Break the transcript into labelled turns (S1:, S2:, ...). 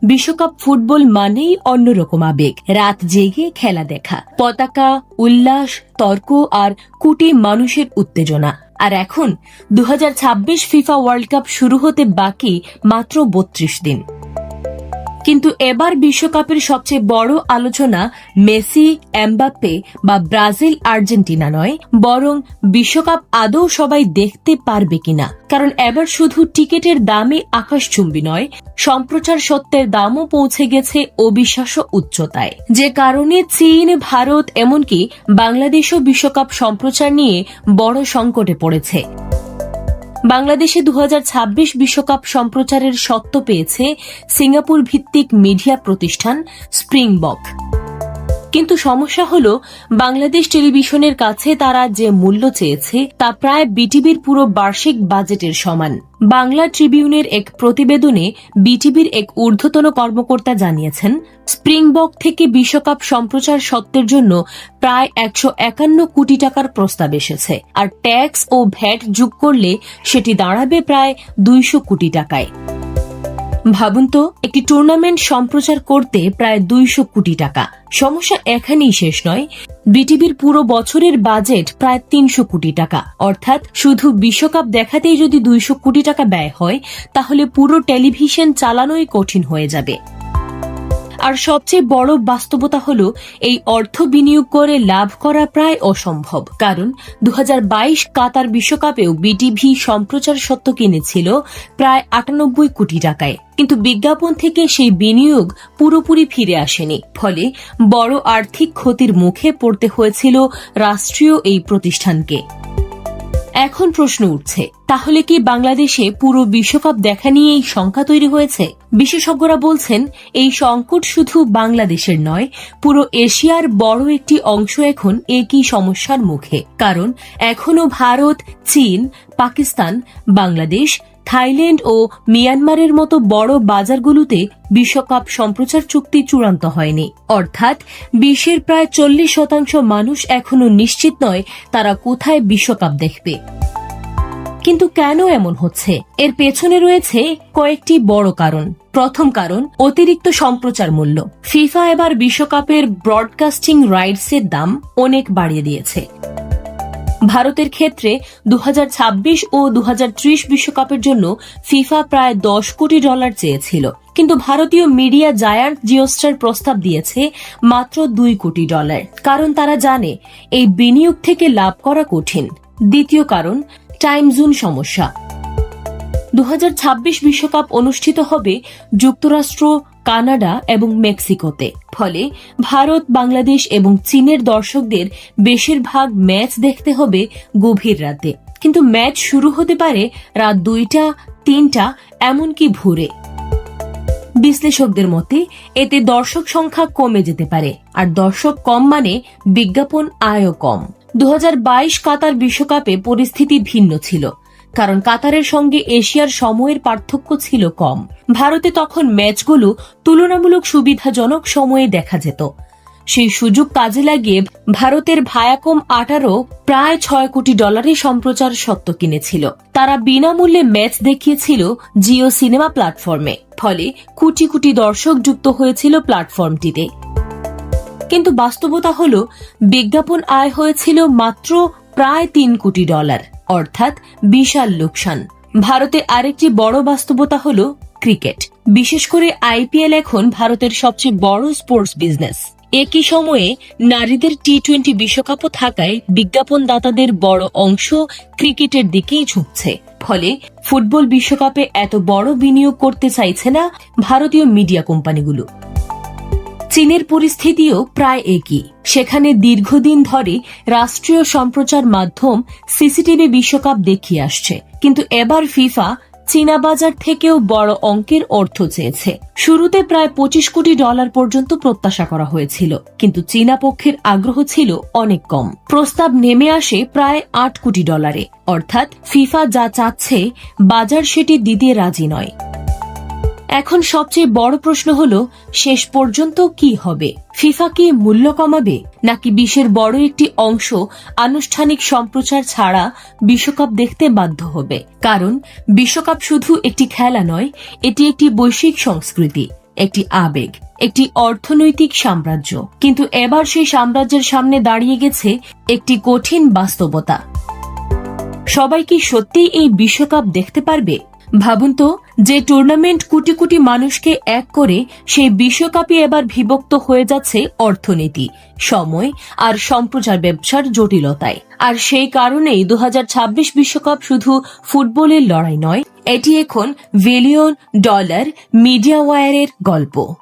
S1: বিশ্বকাপ ফুটবল মানেই অন্যরকম আবেগ। রাত জেগে খেলা দেখা, পতাকা, উল্লাস, তর্ক আর কোটি মানুষের উত্তেজনা। আর এখন 2026 ফিফা ওয়ার্ল্ড কাপ শুরু হতে বাকি মাত্র 32 দিন। কিন্তু এবার বিশ্বকাপের সবচেয়ে বড় আলোচনা মেসি, এমবাপ্পে বা ব্রাজিল, আর্জেন্টিনা নয়, বরং বিশ্বকাপ আদৌ সবাই দেখতে পারবে কিনা। কারণ এবার শুধু টিকিটের দামই আকাশচুম্বী নয়, সম্প্রচার সত্যের দামও পৌঁছে গেছে অবিশ্বাস্য উচ্চতায়। যে কারণে চীন, ভারত এমনকি বাংলাদেশও বিশ্বকাপ সম্প্রচার নিয়ে বড় সংকটে পড়েছে। বাংলাদেশে 2026 বিশ্বকাপ সম্প্রচারের স্বত্ব পেয়েছে সিঙ্গাপুর ভিত্তিক মিডিয়া প্রতিষ্ঠান স্প্রিংবক। কিন্তু সমস্যা হলো, বাংলাদেশ টেলিভিশনের কাছে তারা যে মূল্য চেয়েছে তা প্রায় বিটিভির পুরো বার্ষিক বাজেটের সমান। বাংলা ট্রিবিউনের এক প্রতিবেদনে বিটিভির এক ঊর্ধ্বতন কর্মকর্তা জানিয়েছেন, স্প্রিংবক থেকে বিশ্বকাপ সম্প্রচার সত্ত্বের জন্য প্রায় 151 কোটি টাকার প্রস্তাব এসেছে, আর ট্যাক্স ও ভ্যাট যোগ করলে সেটি দাঁড়াবে প্রায় 200 কোটি টাকায়। ভাবুন তো, একটি টুর্নামেন্ট সম্প্রচার করতে প্রায় 200 কোটি টাকা। সমস্যা এখানেই শেষ নয়, বিটিভির পুরো বছরের বাজেট প্রায় 300 কোটি টাকা। অর্থাৎ শুধু বিশ্বকাপ দেখাতেই যদি 200 কোটি টাকা ব্যয় হয়, তাহলে পুরো টেলিভিশন চালানোই কঠিন হয়ে যাবে। আর সবচেয়ে বড় বাস্তবতা হলো, এই অর্থ বিনিয়োগ করে লাভ করা প্রায় অসম্ভব। কারণ 2022 কাতার বিশ্বকাপেও বিটিভি সম্প্রচার সত্ত্ব কিনেছিল প্রায় 98 কোটি টাকায়। কিন্তু বিজ্ঞাপন থেকে সেই বিনিয়োগ পুরোপুরি ফিরে আসেনি। ফলে বড় আর্থিক ক্ষতির মুখে পড়তে হয়েছিল রাষ্ট্রীয় এই প্রতিষ্ঠানকে। এখন প্রশ্ন উঠছে, তাহলে কি বাংলাদেশে পুরো বিশ্বকাপ দেখা নিয়েই শঙ্কা তৈরি হয়েছে? বিশেষজ্ঞরা বলছেন, এই সংকট শুধু বাংলাদেশের নয়, পুরো এশিয়ার বড় একটি অংশ এখন একই সমস্যার মুখে। কারণ এখনো ভারত, চীন, পাকিস্তান, বাংলাদেশ, থাইল্যান্ড ও মিয়ানমারের মতো বড় বাজারগুলোতে বিশ্বকাপ সম্প্রচার চুক্তি চূড়ান্ত হয়নি। অর্থাৎ বিশ্বের প্রায় 40% মানুষ এখনো নিশ্চিত নয় তারা কোথায় বিশ্বকাপ দেখবে। কিন্তু কেন এমন হচ্ছে? এর পেছনে রয়েছে কয়েকটি বড় কারণ। প্রথম কারণ, অতিরিক্ত সম্প্রচার মূল্য। ফিফা এবার বিশ্বকাপের ব্রডকাস্টিং রাইটসের দাম অনেক বাড়িয়ে দিয়েছে। ভারতের ক্ষেত্রে 2026 ও 2030 বিশ্বকাপের জন্য ফিফা প্রায় $10 কোটি চেয়েছিল, কিন্তু ভারতীয় মিডিয়া জায়ান্ট জিওস্টার প্রস্তাব দিয়েছে মাত্র $2 কোটি। কারণ তারা জানে এই বিনিয়োগ থেকে লাভ করা কঠিন। দ্বিতীয় কারণ, টাইম জোন সমস্যা। 2026 বিশ্বকাপ অনুষ্ঠিত হবে যুক্তরাষ্ট্র, কানাডা এবং মেক্সিকোতে। ফলে ভারত, বাংলাদেশ এবং চীনের দর্শকদের বেশিরভাগ ম্যাচ দেখতে হবে গভীর রাতে। কিন্তু ম্যাচ শুরু হতে পারে রাত 2টা, 3টা, এমনকি ভোরে। বিশ্লেষকদের মতে এতে দর্শক সংখ্যা কমে যেতে পারে, আর দর্শক কম মানে বিজ্ঞাপন আয়ও কম। 2022 কাতার বিশ্বকাপে পরিস্থিতি ভিন্ন ছিল, কারণ কাতারের সঙ্গে এশিয়ার সময়ের পার্থক্য ছিল কম। ভারতে তখন ম্যাচগুলো তুলনামূলক সুবিধাজনক সময়ে দেখা যেত। সেই সুযোগ কাজে লাগিয়ে ভারতের ভায়াকম 18 প্রায় $6 কোটি সম্প্রচার সত্ত্ব কিনেছিল। তারা বিনামূল্যে ম্যাচ দেখিয়েছিল জিও সিনেমা প্ল্যাটফর্মে। ফলে কোটি কোটি দর্শক যুক্ত হয়েছিল প্ল্যাটফর্মটিতে। কিন্তু বাস্তবতা হলো, বিজ্ঞাপন আয় হয়েছিল মাত্র প্রায় $3 কোটি, অর্থাৎ বিশাল লোকসান। ভারতে আরেকটি বড় বাস্তবতা হলো ক্রিকেট। বিশেষ করে আইপিএল এখন ভারতের সবচেয়ে বড় স্পোর্টস বিজনেস। একই সময়ে নারীদের টি-20 বিশ্বকাপও থাকায় বিজ্ঞাপনদাতাদের বড় অংশ ক্রিকেটের দিকেই ঝুঁকছে। ফলে ফুটবল বিশ্বকাপে এত বড় বিনিয়োগ করতে চাইছে না ভারতীয় মিডিয়া কোম্পানিগুলো। চীনের পরিস্থিতিও প্রায় একই। সেখানে দীর্ঘদিন ধরে রাষ্ট্রীয় সম্প্রচার মাধ্যম সিসিটিভি বিশ্বকাপ দেখিয়ে আসছে। কিন্তু এবার ফিফা চীনা বাজার থেকেও বড় অঙ্কের অর্থ চেয়েছে। শুরুতে প্রায় $25 কোটি পর্যন্ত প্রত্যাশা করা হয়েছিল, কিন্তু চীনা পক্ষের আগ্রহ ছিল অনেক কম। প্রস্তাব নেমে আসে প্রায় $8 কোটি। অর্থাৎ ফিফা যা চাচ্ছে বাজার সেটি দিতে রাজি নয়। এখন সবচেয়ে বড় প্রশ্ন হলো, শেষ পর্যন্ত কি হবে? ফিফা কি মূল্য কমাবে, নাকি বিশ্বের বড় একটি অংশ আনুষ্ঠানিক সম্প্রচার ছাড়া বিশ্বকাপ দেখতে বাধ্য হবে? কারণ বিশ্বকাপ শুধু একটি খেলা নয়, এটি একটি বৈশ্বিক সংস্কৃতি। একটি আবেগ, একটি অর্থনৈতিক সাম্রাজ্য। কিন্তু এবার সেই সাম্রাজ্যের সামনে দাঁড়িয়ে গেছে একটি কঠিন বাস্তবতা। সবাই কি সত্যিই এই বিশ্বকাপ দেখতে পারবে? ভাবুন তো, যে টুর্নামেন্ট কোটি কোটি মানুষকে এক করে, সেই বিশ্বকাপই এবার বিভক্ত হয়ে যাচ্ছে অর্থনীতি, সময় আর সম্প্রচার ব্যবসার জটিলতায়। আর সেই কারণেই 2026 বিশ্বকাপ শুধু ফুটবলের লড়াই নয়, এটি এখন বিলিয়ন ডলার মিডিয়া ওয়ারের গল্প।